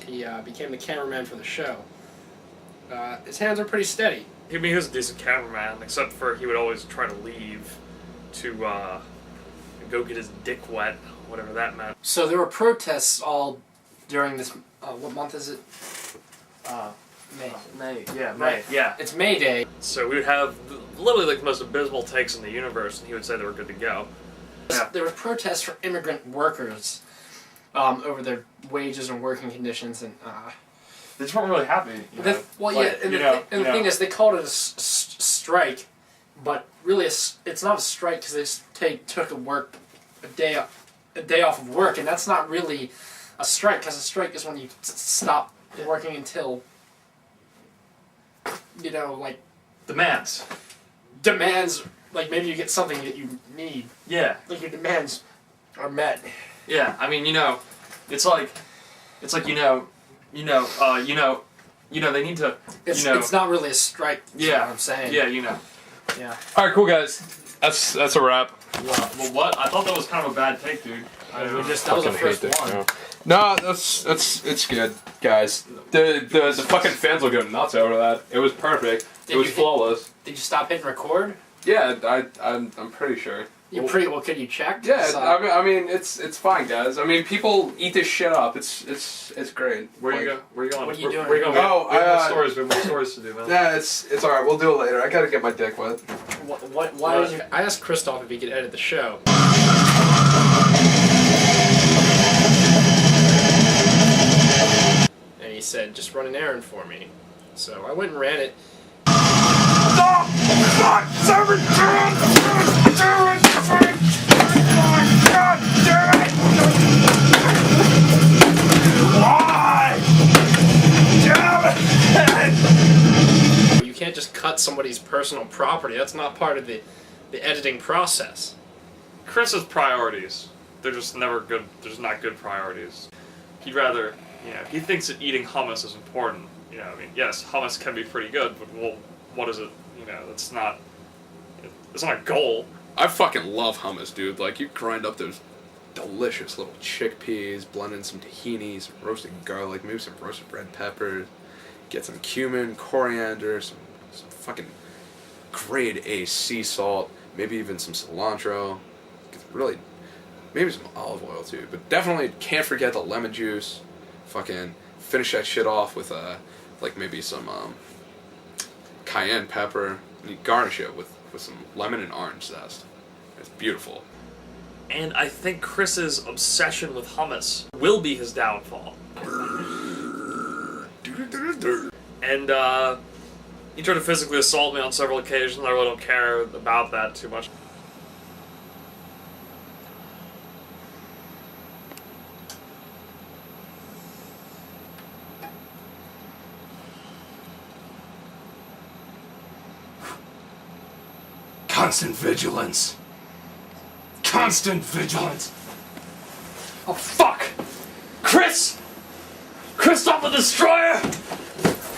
He became the cameraman for the show. His hands are pretty steady. I mean, he was a decent cameraman, except for he would always try to leave to go get his dick wet, whatever that meant. So there were protests all during this. What month is it? May. May. Yeah. It's May Day. So we would have literally like the most abysmal takes in the universe, and he would say they were good to go. Yeah. There were protests for immigrant workers over their wages and working conditions, and they just weren't really happy. The thing is, they called it a strike, but really it's not a strike because they just took a day off of work, and that's not really a strike, because a strike is when you stop working until, like... Demands, like maybe you get something that you need. Yeah. Like your demands are met. Yeah, I mean, it's like they need to, It's not really a strike, yeah, what I'm saying. Yeah, Yeah. Alright, cool guys. That's a wrap. Well, what? I thought that was kind of a bad take, dude. That was the first one. No, it's good, guys. The fucking fans will go nuts over that. It was perfect. It was flawless. Did you stop hitting record? Yeah, I'm pretty sure. Can you check? Yeah, I mean it's fine, guys. I mean, people eat this shit up. It's great. Where you going? What are you doing? Where you going? Oh, we have more stories to do, man. Yeah, it's alright. We'll do it later. I gotta get my dick wet. Why did you? I asked Krzyzstof if he could edit the show. And he said, just run an errand for me. So I went and ran it. You can't just cut somebody's personal property. That's not part of the editing process. Chris's priorities, they're just never good. They're just not good priorities. He'd rather, he thinks that eating hummus is important. I mean, yes, hummus can be pretty good, but well, what is it? It's not a goal. I fucking love hummus, dude. Like, you grind up those delicious little chickpeas, blend in some tahini, some roasted garlic, maybe some roasted red peppers, get some cumin, coriander, some fucking grade A sea salt, maybe even some cilantro. Really, maybe some olive oil too, but definitely can't forget the lemon juice. Fucking finish that shit off with like maybe some cayenne pepper, and you garnish it with some lemon and orange zest. It's beautiful. And I think Chris's obsession with hummus will be his downfall. And he tried to physically assault me on several occasions. I really don't care about that too much. Constant vigilance. Constant vigilance. Oh, fuck! Chris! Krzyzstof the Destroyer!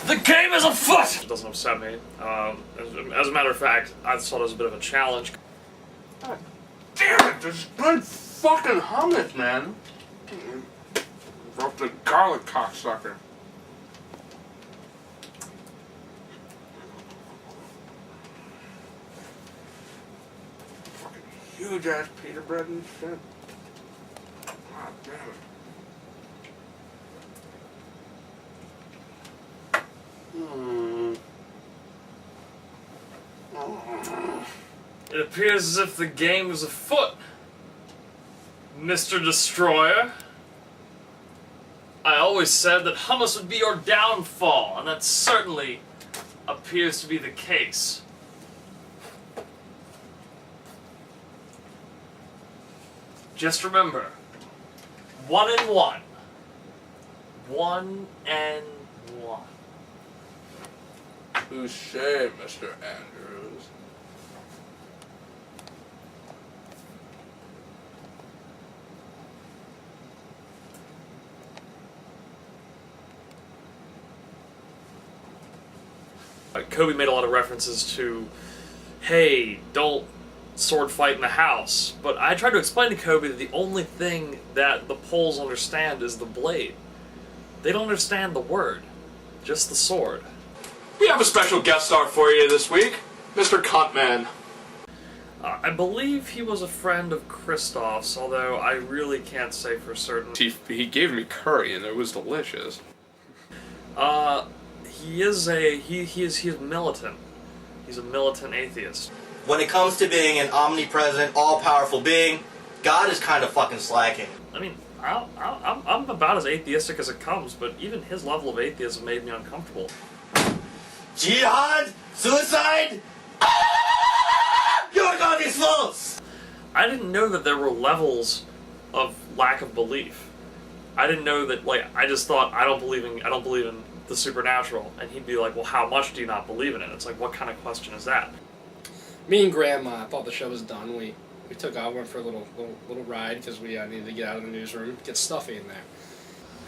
The game is afoot! It doesn't upset me. As a matter of fact, I thought it was a bit of a challenge. God damn it, there's good fucking hummus, man. Roasted garlic cocksucker. Huge ass pita bread and shit. God damn it. It appears as if the game is afoot, Mr. Destroyer. I always said that hummus would be your downfall, and that certainly appears to be the case. Just remember, 1 and 1. 1 and 1. Touche, Mr. Andrews. Kobe made a lot of references to, hey, don't sword fight in the house. But I tried to explain to Kobe that the only thing that the Poles understand is the blade. They don't understand the word, just the sword. We have a special guest star for you this week, Mr. Cuntman. I believe he was a friend of Krzyzstof's, although I really can't say for certain. He gave me curry and it was delicious. He's militant. He's a militant atheist. When it comes to being an omnipresent, all-powerful being, God is kind of fucking slacking. I mean, I'm about as atheistic as it comes, but even his level of atheism made me uncomfortable. Jihad? Suicide? You're gonna these fools! I didn't know that there were levels of lack of belief. I didn't know that, like, I just thought, I don't believe in the supernatural, and he'd be like, well, how much do you not believe in it? It's like, what kind of question is that? Me and Graham thought the show was done. We took off, went for a little ride because we needed to get out of the newsroom, get stuffy in there.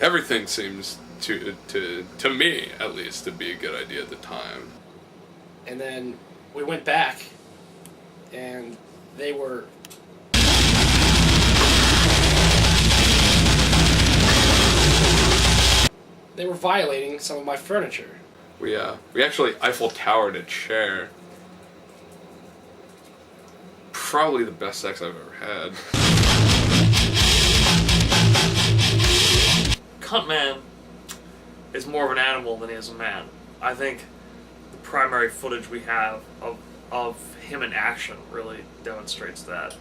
Everything seems to me, at least, to be a good idea at the time. And then we went back, and they were... They were violating some of my furniture. We actually Eiffel Towered a chair. Probably the best sex I've ever had. Cuntman is more of an animal than he is a man. I think the primary footage we have of him in action really demonstrates that.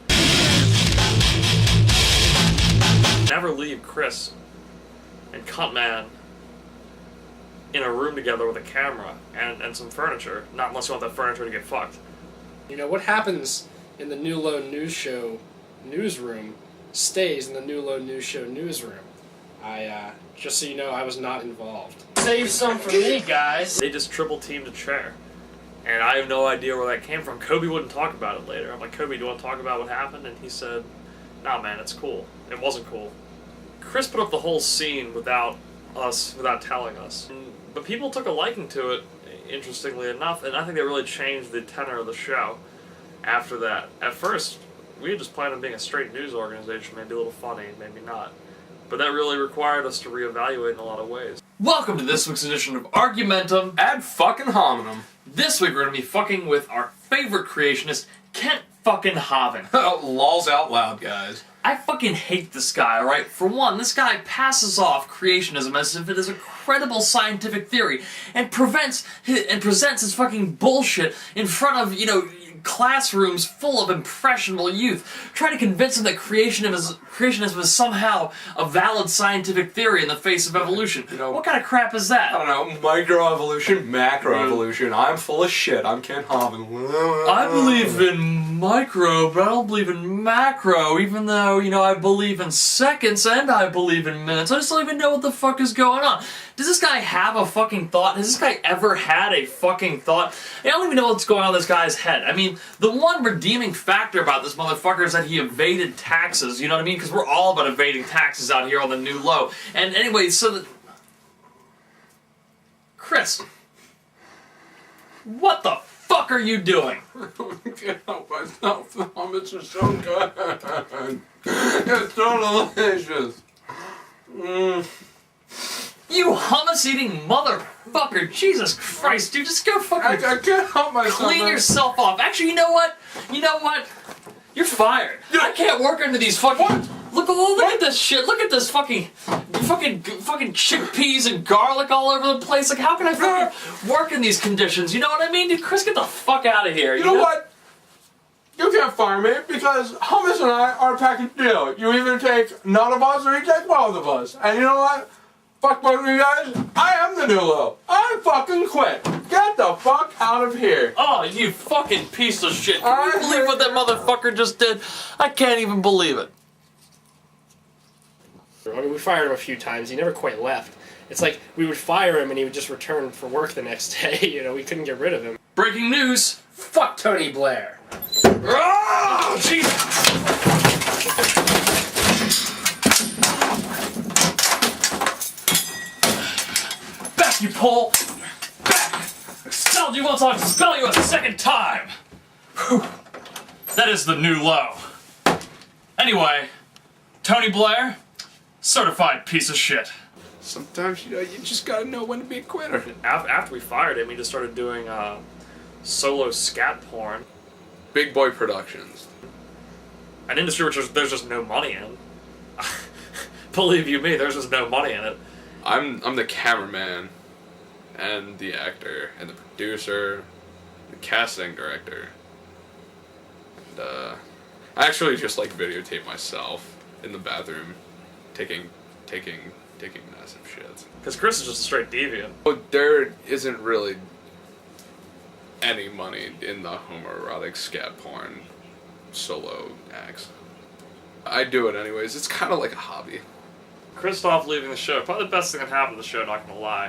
Never leave Chris and Cuntman in a room together with a camera and some furniture, not unless you want that furniture to get fucked. You know, what happens in the New Low News Show newsroom stays in the New Low News Show newsroom. Just so you know, I was not involved. Save some for me, guys! They just triple-teamed a chair. And I have no idea where that came from. Kobe wouldn't talk about it later. I'm like, Kobe, do you want to talk about what happened? And he said, nah, man, it's cool. It wasn't cool. Chris put up the whole scene without telling us. But people took a liking to it, interestingly enough, and I think they really changed the tenor of the show after that. At first, we had just planned on being a straight news organization, maybe a little funny, maybe not. But that really required us to reevaluate in a lot of ways. Welcome to this week's edition of Argumentum Ad fucking hominem. This week we're going to be fucking with our favorite creationist, Kent fucking Haven. Lols out loud, guys. I fucking hate this guy, alright? For one, this guy passes off creationism as if it is a credible scientific theory and presents his fucking bullshit in front of, classrooms full of impressionable youth, trying to convince them that creationism is somehow a valid scientific theory in the face of evolution. What kind of crap is that? I don't know, microevolution, macroevolution. I'm full of shit. I'm Ken Haven. I believe in micro, but I don't believe in macro, even though, I believe in seconds and I believe in minutes. I just don't even know what the fuck is going on. Does this guy have a fucking thought? Has this guy ever had a fucking thought? I don't even know what's going on in this guy's head. I mean, the one redeeming factor about this motherfucker is that he evaded taxes, you know what I mean? Because we're all about evading taxes out here on the New Low. And anyway, Chris, what the fuck are you doing? I can't help myself. The hummus are so good. It's so delicious. You hummus-eating motherfucker! Jesus Christ, dude, just go fucking... I can't help myself. Clean yourself off. Actually, you know what? You're fired. I can't work under these fucking... Look at this shit. Look at this fucking chickpeas and garlic all over the place. Like, how can I fucking work in these conditions? You know what I mean? Dude, Chris, get the fuck out of here. You know what? You can't fire me because hummus and I are a package deal. You either take none of us or you take both of us. And you know what? Fuck both of you guys. I am the New Low. I fucking quit. Get the fuck out of here. Oh, you fucking piece of shit. Can you believe what that motherfucker just did? I can't even believe it. I mean, we fired him a few times. He never quite left. It's like we would fire him and he would just return for work the next day. We couldn't get rid of him. Breaking news. Fuck Tony Blair. Oh, Jesus. Back, you pole! Back! Expelled you once, I'll expel you a second time! Whew. That is the New Low. Anyway, Tony Blair, Certified piece of shit. Sometimes, you just gotta know when to be a quitter. After we fired him, he just started doing solo scat porn. Big Boy Productions. An industry which there's just no money in. Believe you me, there's just no money in it. I'm the cameraman, and the actor, and the producer, the casting director. And, I actually just like videotape myself in the bathroom, taking massive shits. Because Chris is just a straight deviant. But there isn't really any money in the homoerotic scat porn solo acts. I do it anyways. It's kind of like a hobby. Krzyzstof leaving the show, probably the best thing that happened to the show, not gonna lie.